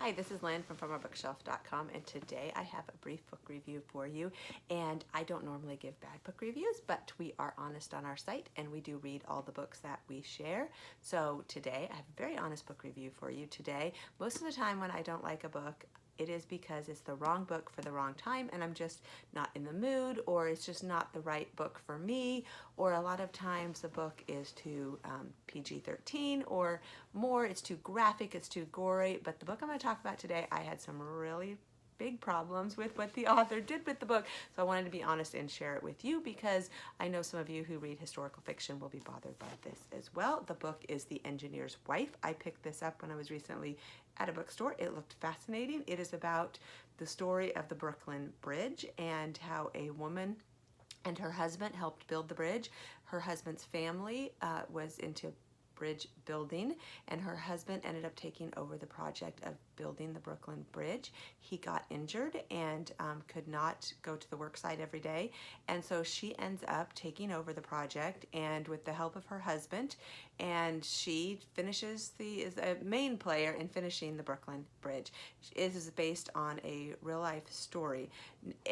Hi, this is Lynn from FromOurBookshelf.com, and today I have a brief book review for you. And I don't normally give bad book reviews, but we are honest on our site and we do read all the books that we share. So today I have a very honest book review for you today. Most of the time when I don't like a book, it is because it's the wrong book for the wrong time and I'm just not in the mood, or it's just not the right book for me, or a lot of times the book is too PG-13 or more, it's too graphic, it's too gory. But the book I'm going to talk about today, I had some really big problems with what the author did with the book, so I wanted to be honest and share it with you because I know some of you who read historical fiction will be bothered by this as well. The book is The Engineer's Wife. I picked this up when I was recently at a bookstore. It looked fascinating. It is about the story of the Brooklyn Bridge and how a woman and her husband helped build the bridge. Her husband's family was into bridge building, and her husband ended up taking over the project of building the Brooklyn Bridge. He got injured and could not go to the work site every day, and so she ends up taking over the project, and with the help of her husband, and she is a main player in finishing the Brooklyn Bridge. It is based on a real life story.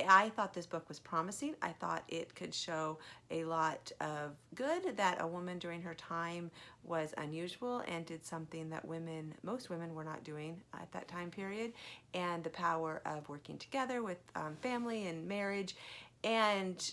I thought this book was promising. I thought it could show a lot of good, that a woman during her time was unusual and did something that most women were not doing at that time period, and the power of working together with family and marriage. And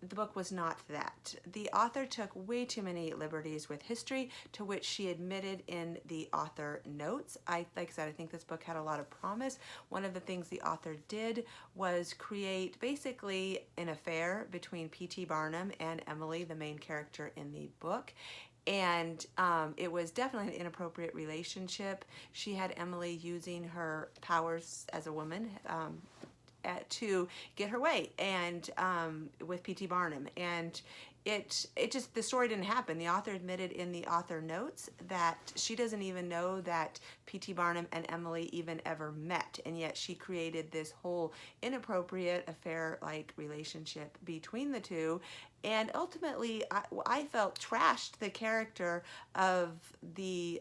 the book was not that. The author took way too many liberties with history, to which she admitted in the author notes. Like I said, I think this book had a lot of promise. One of the things the author did was create basically an affair between P.T. Barnum and Emily, the main character in the book. And it was definitely an inappropriate relationship. She had Emily using her powers as a woman to get her way, and with P.T. Barnum, and the story didn't happen. The author admitted in the author notes that she doesn't even know that P.T. Barnum and Emily even ever met, and yet she created this whole inappropriate affair-like relationship between the two, and ultimately I felt trashed the character of the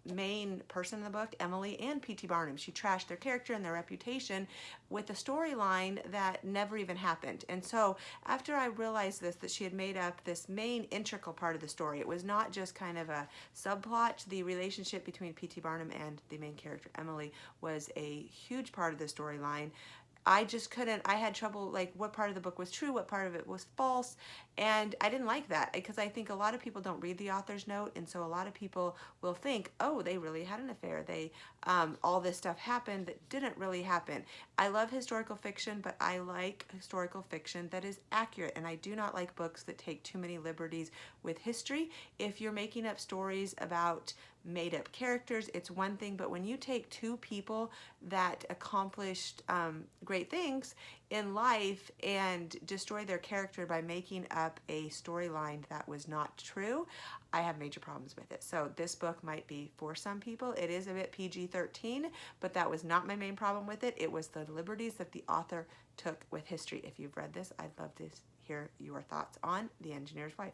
main person in the book, Emily and P.T. Barnum. She trashed their character and their reputation with a storyline that never even happened. And so after I realized this, that she had made up this main integral part of the story, it was not just kind of a subplot. The relationship between P.T. Barnum and the main character, Emily, was a huge part of the storyline. I just couldn't, I had trouble, like, what part of the book was true, what part of it was false, and I didn't like that, because I think a lot of people don't read the author's note, and so a lot of people will think, oh, they really had an affair, all this stuff happened that didn't really happen. I love historical fiction, but I like historical fiction that is accurate, and I do not like books that take too many liberties with history. If you're making up stories about made up characters, it's one thing, but when you take two people that accomplished great things in life and destroy their character by making up a storyline that was not true, I have major problems with it. So this book might be for some people. It is a bit PG-13, but that was not my main problem with it. It was the liberties that the author took with history. If you've read this, I'd love to hear your thoughts on The Engineer's Wife.